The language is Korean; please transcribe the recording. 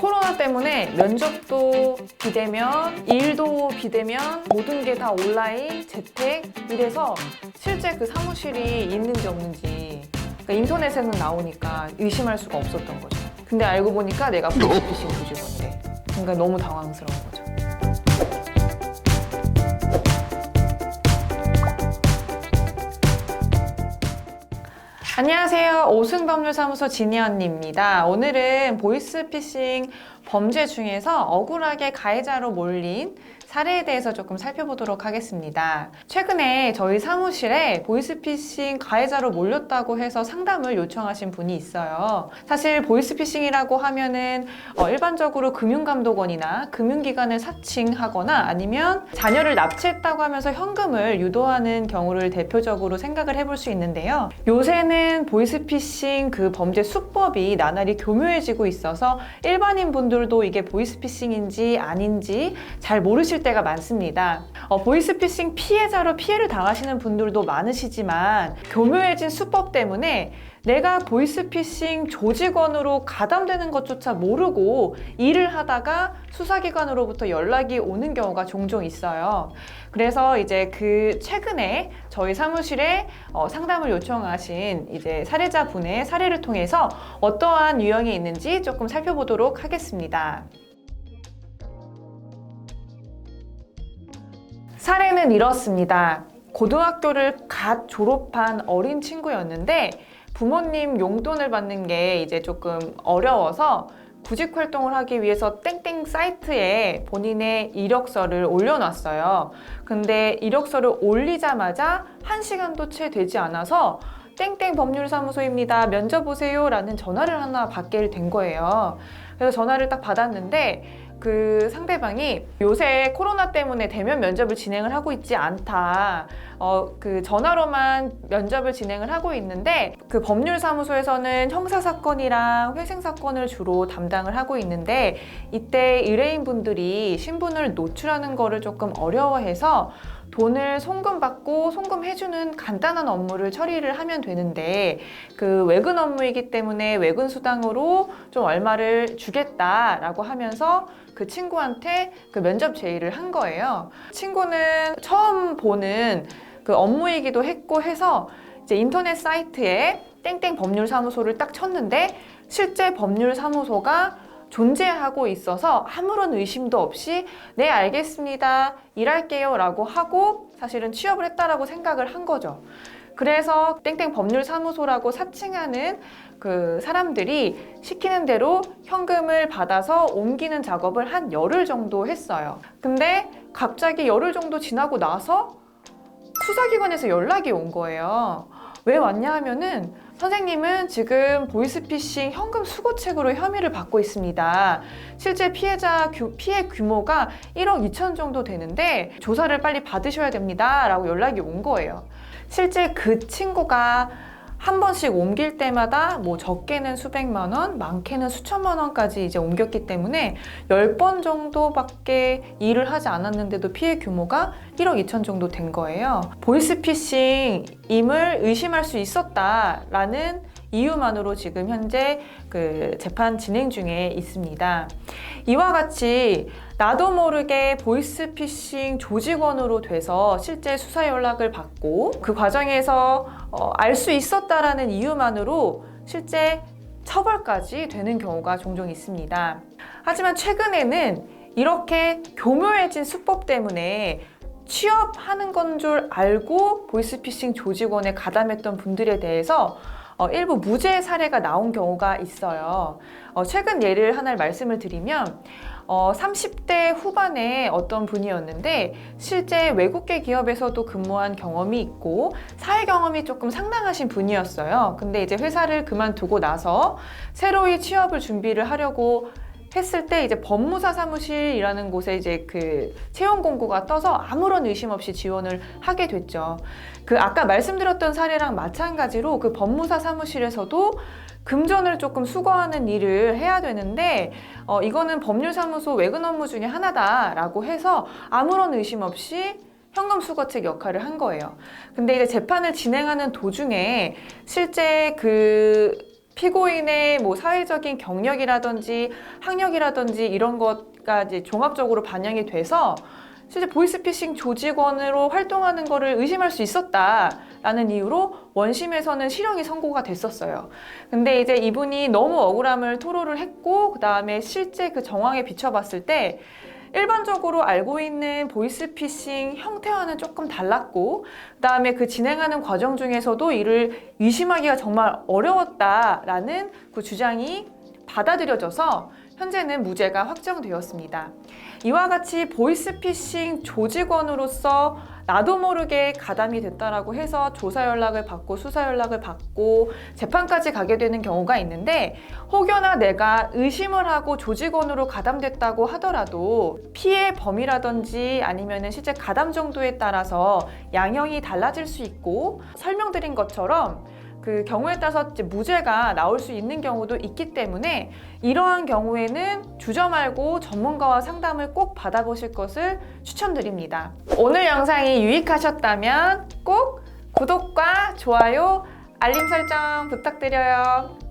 코로나 때문에 면접도 비대면, 일도 비대면, 모든 게 다 온라인, 재택 이래서 실제 그 사무실이 있는지 없는지 그러니까 인터넷에는 나오니까 의심할 수가 없었던 거죠. 근데 알고 보니까 내가 보이스피싱 조직원이래. 그러니까 너무 당황스러운 거죠. 안녕하세요. 오승법률사무소 진희 언니입니다. 오늘은 보이스피싱 범죄 중에서 억울하게 가해자로 몰린 사례에 대해서 조금 살펴보도록 하겠습니다. 최근에 저희 사무실에 보이스피싱 가해자로 몰렸다고 해서 상담을 요청하신 분이 있어요. 사실 보이스피싱이라고 하면은 일반적으로 금융감독원이나 금융기관을 사칭하거나 아니면 자녀를 납치했다고 하면서 현금을 유도하는 경우를 대표적으로 생각을 해볼 수 있는데요. 요새는 보이스피싱 그 범죄 수법이 나날이 교묘해지고 있어서 일반인 분들도 이게 보이스피싱인지 아닌지 잘 모르실 때가 많습니다. 보이스피싱 피해자로 피해를 당하시는 분들도 많으시지만 교묘해진 수법 때문에 내가 보이스피싱 조직원으로 가담되는 것조차 모르고 일을 하다가 수사기관으로부터 연락이 오는 경우가 종종 있어요. 그래서 이제 그 최근에 저희 사무실에 상담을 요청하신 이제 사례자분의 사례를 통해서 어떠한 유형이 있는지 조금 살펴보도록 하겠습니다. 사례는 이렇습니다. 고등학교를 갓 졸업한 어린 친구였는데 부모님 용돈을 받는 게 이제 조금 어려워서 구직 활동을 하기 위해서 땡땡 사이트에 본인의 이력서를 올려놨어요. 근데 이력서를 올리자마자 1시간도 채 되지 않아서 땡땡 법률사무소입니다. 면접 오세요 라는 전화를 하나 받게 된 거예요. 그래서 전화를 딱 받았는데 그 상대방이 요새 코로나 때문에 대면 면접을 진행을 하고 있지 않다. 그 전화로만 면접을 진행을 하고 있는데 그 법률사무소에서는 형사사건이랑 회생사건을 주로 담당을 하고 있는데 이때 의뢰인분들이 신분을 노출하는 거를 조금 어려워해서 돈을 송금받고 송금해주는 간단한 업무를 처리를 하면 되는데 그 외근 업무이기 때문에 외근 수당으로 좀 얼마를 주겠다라고 하면서 그 친구한테 그 면접 제의를 한 거예요. 친구는 처음 보는 그 업무이기도 했고 해서 이제 인터넷 사이트에 땡땡 법률사무소를 딱 쳤는데 실제 법률사무소가 존재하고 있어서 아무런 의심도 없이 네 알겠습니다 일할게요 라고 하고 사실은 취업을 했다라고 생각을 한 거죠. 그래서 땡땡 법률사무소라고 사칭하는 그 사람들이 시키는 대로 현금을 받아서 옮기는 작업을 한 열흘 정도 했어요. 근데 갑자기 열흘 정도 지나고 나서 수사기관에서 연락이 온 거예요. 왜 왔냐 하면은 선생님은 지금 보이스피싱 현금 수거책으로 혐의를 받고 있습니다. 실제 피해 규모가 1억 2천 정도 되는데 조사를 빨리 받으셔야 됩니다 라고 연락이 온 거예요. 실제 그 친구가 한 번씩 옮길 때마다 뭐 적게는 수백만 원, 많게는 수천만 원까지 이제 옮겼기 때문에 10번 정도밖에 일을 하지 않았는데도 피해 규모가 1억 2천 정도 된 거예요. 보이스피싱임을 의심할 수 있었다라는 이유만으로 지금 현재 그 재판 진행 중에 있습니다. 이와 같이 나도 모르게 보이스피싱 조직원으로 돼서 실제 수사 연락을 받고 그 과정에서 알 수 있었다라는 이유만으로 실제 처벌까지 되는 경우가 종종 있습니다. 하지만 최근에는 이렇게 교묘해진 수법 때문에 취업하는 건 줄 알고 보이스피싱 조직원에 가담했던 분들에 대해서 일부 무죄 사례가 나온 경우가 있어요. 최근 예를 하나 말씀을 드리면 30대 후반의 어떤 분이었는데 실제 외국계 기업에서도 근무한 경험이 있고 사회 경험이 조금 상당하신 분이었어요. 근데 이제 회사를 그만두고 나서 새로이 취업을 준비를 하려고 했을 때 이제 법무사 사무실이라는 곳에 이제 그 채용 공고가 떠서 아무런 의심 없이 지원을 하게 됐죠. 그 아까 말씀드렸던 사례랑 마찬가지로 그 법무사 사무실에서도 금전을 조금 수거하는 일을 해야 되는데 이거는 법률사무소 외근 업무 중에 하나다라고 해서 아무런 의심 없이 현금 수거책 역할을 한 거예요. 근데 이제 재판을 진행하는 도중에 실제 그 피고인의 뭐 사회적인 경력이라든지 학력이라든지 이런 것가 이제 종합적으로 반영이 돼서 실제 보이스피싱 조직원으로 활동하는 거를 의심할 수 있었다라는 이유로 원심에서는 실형이 선고가 됐었어요. 근데 이제 이분이 너무 억울함을 토로를 했고 그 다음에 실제 그 정황에 비춰봤을 때 일반적으로 알고 있는 보이스피싱 형태와는 조금 달랐고 그다음에 그 진행하는 과정 중에서도 이를 의심하기가 정말 어려웠다라는 그 주장이 받아들여져서 현재는 무죄가 확정되었습니다. 이와 같이 보이스피싱 조직원으로서 나도 모르게 가담이 됐다라고 해서 조사 연락을 받고 수사 연락을 받고 재판까지 가게 되는 경우가 있는데 혹여나 내가 의심을 하고 조직원으로 가담됐다고 하더라도 피해 범위라든지 아니면은 실제 가담 정도에 따라서 양형이 달라질 수 있고 설명드린 것처럼 그 경우에 따라서 이제 무죄가 나올 수 있는 경우도 있기 때문에 이러한 경우에는 주저 말고 전문가와 상담을 꼭 받아보실 것을 추천드립니다. 오늘 영상이 유익하셨다면 꼭 구독과 좋아요, 알림 설정 부탁드려요.